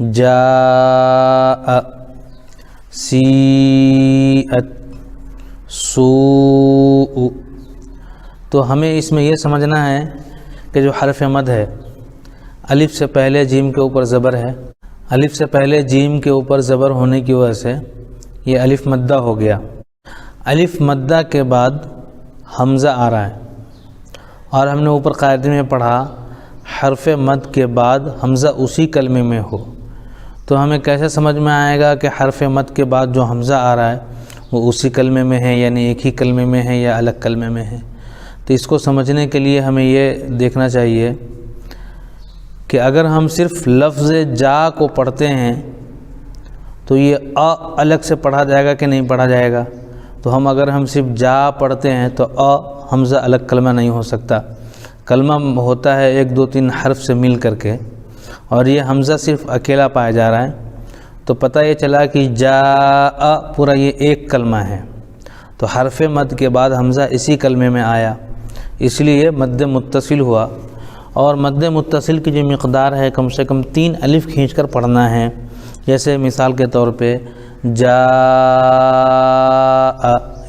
جاء، سیئت، سوء۔ تو ہمیں اس میں یہ سمجھنا ہے کہ جو حرف مد ہے، الف سے پہلے جیم کے اوپر زبر ہے، الف سے پہلے جیم کے اوپر زبر ہونے کی وجہ سے یہ الف مدہ ہو گیا۔ الف مدہ کے بعد حمزہ آ رہا ہے، اور ہم نے اوپر قاعدے میں پڑھا حرف مد کے بعد حمزہ اسی کلمے میں ہو، تو ہمیں کیسے سمجھ میں آئے گا کہ حرف مد کے بعد جو حمزہ آ رہا ہے وہ اسی کلمے میں ہے، یعنی ایک ہی کلمے میں ہے یا الگ کلمے میں ہے؟ تو اس کو سمجھنے کے لیے ہمیں یہ دیکھنا چاہیے کہ اگر ہم صرف لفظ جا کو پڑھتے ہیں تو یہ الگ سے پڑھا جائے گا کہ نہیں پڑھا جائے گا؟ تو اگر ہم صرف جا پڑھتے ہیں تو حمزہ الگ کلمہ نہیں ہو سکتا، کلمہ ہوتا ہے 1 2 3 حرف سے مل کر کے، اور یہ حمزہ صرف اکیلا پایا جا رہا ہے، تو پتہ یہ چلا کہ جا پورا یہ ایک کلمہ ہے، تو حرف مد کے بعد حمزہ اسی کلمے میں آیا، اس لیے مد متصل ہوا۔ اور مد متصل کی جو مقدار ہے کم سے کم 3 الف کھینچ کر پڑھنا ہے، جیسے مثال کے طور پہ جا،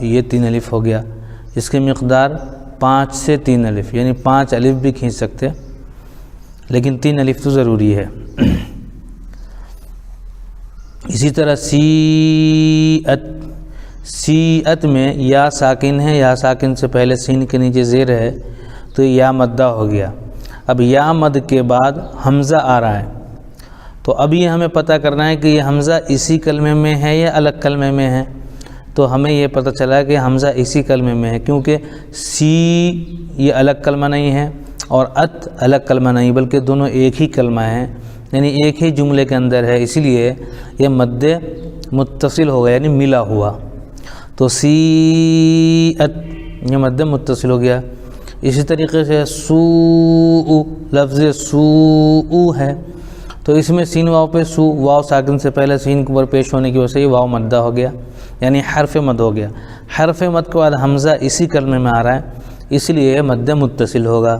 یہ 3 الف ہو گیا، اس کی مقدار 5 سے 3 الف، یعنی 5 الف بھی کھینچ سکتے، لیکن 3 الف تو ضروری ہے۔ اسی طرح سیئت، سیئت میں یا ساکن ہے، یا ساکن سے پہلے سین کے نیچے زیر ہے تو یا مدہ ہو گیا۔ اب یا مد کے بعد حمزہ آ رہا ہے، تو اب یہ ہمیں پتہ کرنا ہے کہ یہ حمزہ اسی کلمے میں ہے یا الگ کلمے میں ہے، تو ہمیں یہ پتہ چلا کہ حمزہ اسی کلمے میں ہے، کیونکہ سی یہ الگ کلمہ نہیں ہے اور ات الگ کلمہ نہیں، بلکہ دونوں ایک ہی کلمہ ہیں، یعنی ایک ہی جملے کے اندر ہے، اسی لیے یہ مد متصل ہو گیا، یعنی ملا ہوا، تو سیئت یہ مد متصل ہو گیا۔ اسی طریقے سے سوء، لفظ سوء ہے، تو اس میں سین واو پہ سو، واو ساکن سے پہلے سین کے اوپر پیش ہونے کی وجہ سے یہ واو مدہ ہو گیا، یعنی حرف مد ہو گیا۔ حرف مد کے بعد حمزہ اسی کلمے میں آ رہا ہے، اس لیے مد متصل ہوگا۔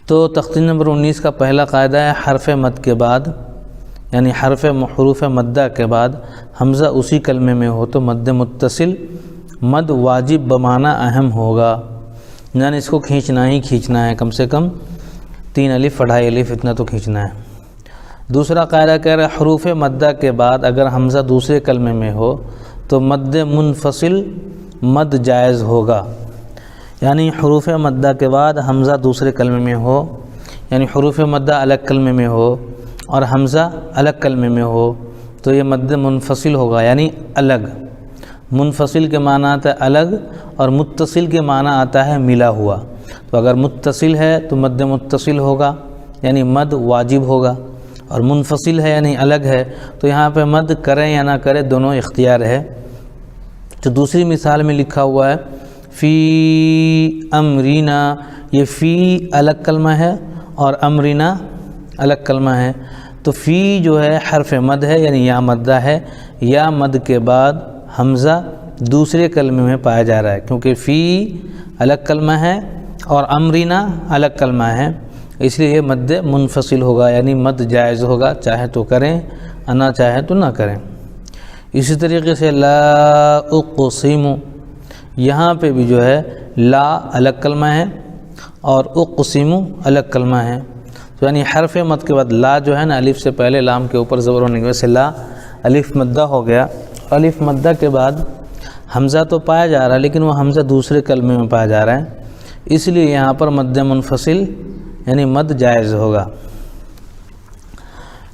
تو تختی نمبر 19 کا پہلا قاعدہ ہے حرف مد کے بعد، یعنی حروف مدہ کے بعد حمزہ اسی کلمے میں ہو تو مد متصل مد واجب بمعنی اہم ہوگا، یعنی اس کو کھینچنا ہی کھینچنا ہے، کم سے کم 3 الف 2.5 الف اتنا تو کھینچنا ہے۔ دوسرا قاعدہ کہہ رہا ہے حروف مدہ کے بعد اگر حمزہ دوسرے کلمے میں ہو تو مد منفصل مد جائز ہوگا، یعنی حروف مدہ کے بعد حمزہ دوسرے کلمے میں ہو، یعنی حروف مدہ الگ کلمے میں ہو اور حمزہ الگ کلمے میں ہو تو یہ مد منفصل ہوگا، یعنی الگ۔ منفصل کے معنی آتا ہے الگ، اور متصل کے معنی آتا ہے ملا ہوا، تو اگر متصل ہے تو مد متصل ہوگا یعنی مد واجب ہوگا، اور منفصل ہے یعنی الگ ہے تو یہاں پہ مد کریں یا نہ کریں دونوں اختیار ہے۔ تو دوسری مثال میں لکھا ہوا ہے فی امرینا، یہ فی الگ کلمہ ہے اور امرینا الگ کلمہ ہے، تو فی جو ہے حرف مد ہے یعنی یا مدہ ہے، یا مد کے بعد حمزہ دوسرے کلمے میں پایا جا رہا ہے، کیونکہ فی الگ کلمہ ہے اور امرینا الگ کلمہ ہے، اس لیے یہ مد منفصل ہوگا، یعنی مد جائز ہوگا، چاہے تو کریں نہ چاہے تو نہ کریں۔ اسی طریقے سے لا اقسم، یہاں پہ بھی جو ہے لا الگ کلمہ ہے اور اقسم الگ کلمہ ہے، تو یعنی حرف مد کے بعد لا جو ہے نا الف سے پہلے لام کے اوپر زبر ہونے کی وجہ سے لا الف مدہ ہو گیا، الف مدہ کے بعد حمزہ تو پایا جا رہا ہے لیکن وہ حمزہ دوسرے کلمے میں پایا جا رہا ہے، اس لیے یہاں پر مد منفصل یعنی مد جائز ہوگا۔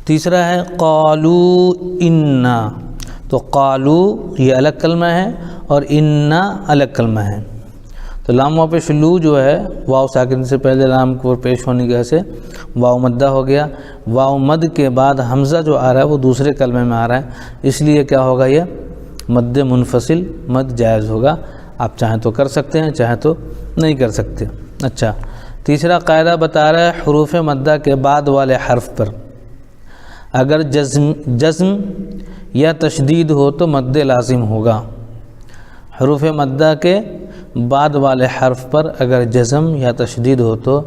تیسرا ہے قالو انا، تو قالو یہ الگ کلمہ ہے اور انا الگ کلمہ ہے، تو لام واو پیش لو جو ہے واو ساکن سے پہلے لام کو پیش ہونے کی وجہ سے واو مدہ ہو گیا، واو مد کے بعد حمزہ جو آ رہا ہے وہ دوسرے کلمے میں آ رہا ہے، اس لیے کیا ہوگا یہ مد منفصل مد جائز ہوگا، آپ چاہیں تو کر سکتے ہیں چاہیں تو نہیں کر سکتے۔ اچھا، تیسرا قاعدہ بتا رہا ہے حروف مدہ کے بعد والے حرف پر اگر جزم یا تشدید ہو تو مد لازم ہوگا، حروف مدہ کے بعد والے حرف پر اگر جزم یا تشدید ہو تو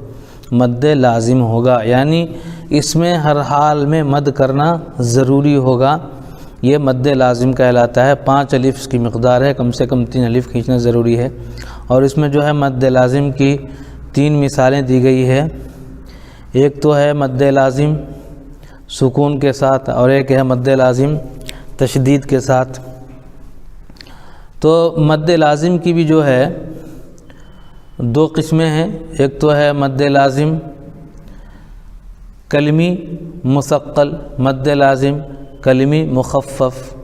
مد لازم ہوگا، یعنی اس میں ہر حال میں مد کرنا ضروری ہوگا، یہ مد لازم کہلاتا ہے۔ 5 الف اس کی مقدار ہے، کم سے کم 3 الف کھینچنا ضروری ہے۔ اور اس میں جو ہے مد لازم کی 3 مثالیں دی گئی ہے، ایک تو ہے مد لازم سکون کے ساتھ اور ایک ہے مد لازم تشدید کے ساتھ۔ تو مد لازم کی بھی جو ہے 2 قسمیں ہیں، ایک تو ہے مد لازم کلمی مثقل، مد لازم کلمی مخفف،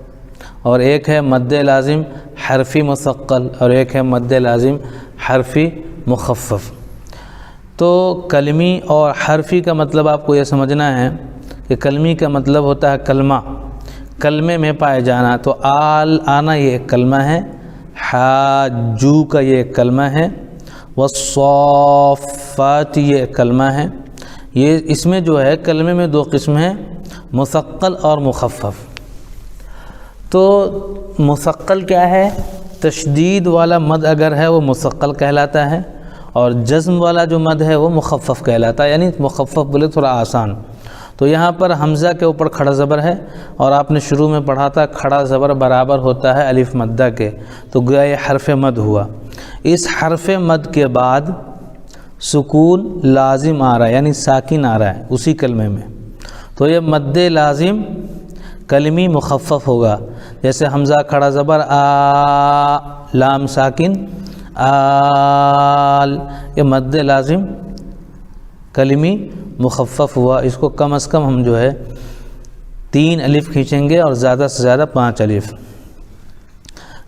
اور ایک ہے مد لازم حرفی مثقل اور ایک ہے مد لازم حرفی مخفف۔ تو کلمی اور حرفی کا مطلب آپ کو یہ سمجھنا ہے کہ کلمی کا مطلب ہوتا ہے کلمہ، کلمے میں پائے جانا۔ تو آنا یہ ایک کلمہ ہے، حاجو کا یہ ایک کلمہ ہے، والصافات یہ ایک کلمہ ہے۔ یہ اس میں جو ہے کلمے میں 2 قسم ہیں، مثقل اور مخفف۔ تو مثقل کیا ہے؟ تشدید والا مد اگر ہے وہ مثقل کہلاتا ہے، اور جزم والا جو مد ہے وہ مخفف کہلاتا ہے، یعنی مخفف بولے تھوڑا آسان۔ تو یہاں پر حمزہ کے اوپر کھڑا زبر ہے، اور آپ نے شروع میں پڑھا تھا کھڑا زبر برابر ہوتا ہے الف مدہ کے، تو گویا یہ حرف مد ہوا۔ اس حرف مد کے بعد سکون لازم آ رہا ہے، یعنی ساکن آ رہا ہے اسی کلمے میں، تو یہ مد لازم کلمی مخفف ہوگا۔ جیسے حمزہ کھڑا زبر آ، لام ساکن آل، یہ مد لازم کلمی مخفف ہوا۔ اس کو کم از کم ہم جو ہے 3 الف کھینچیں گے اور زیادہ سے زیادہ 5 الف۔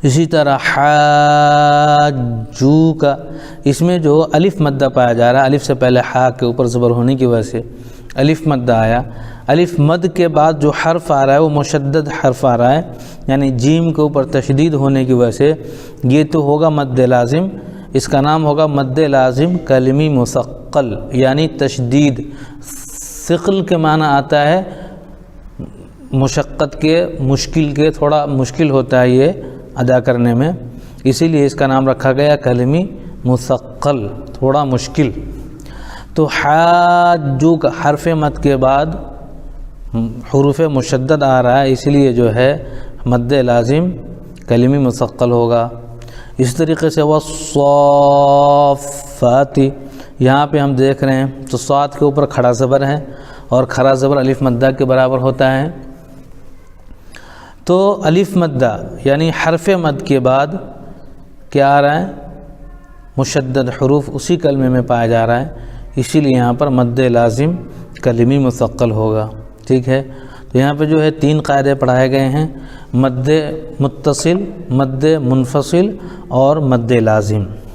اسی طرح حاجو کا، اس میں جو الف مدہ پایا جا رہا ہے، الف سے پہلے حا کے اوپر زبر ہونے کی وجہ سے الف مدہ آیا۔ الف مد کے بعد جو حرف آ رہا ہے وہ مشدد حرف آ رہا ہے، یعنی جیم کے اوپر تشدید ہونے کی وجہ سے یہ تو ہوگا مد لازم، اس کا نام ہوگا مد لازم کلمی مثقل، یعنی تشدید۔ ثقل کے معنی آتا ہے مشقت کے، مشکل کے، تھوڑا مشکل ہوتا ہے یہ ادا کرنے میں، اسی لیے اس کا نام رکھا گیا کلمی مثقل، تھوڑا مشکل۔ تو حاجو کا حرف مد کے بعد حروف مشدد آ رہا ہے، اس لیے جو ہے مد لازم کلمی مثقل ہوگا۔ اس طریقے سے والصافات، یہاں پہ ہم دیکھ رہے ہیں تو صاد کے اوپر کھڑا زبر ہے اور کھڑا زبر الف مدہ کے برابر ہوتا ہے۔ تو الف مدہ یعنی حرف مد کے بعد کیا آ رہا ہے؟ مشدد حروف اسی کلمے میں پایا جا رہا ہے، اسی لیے یہاں پر مد لازم کلمی مثقل ہوگا۔ ٹھیک ہے، تو یہاں پہ جو ہے 3 قاعدے پڑھائے گئے ہیں، مد متصل، مد منفصل اور مد لازم۔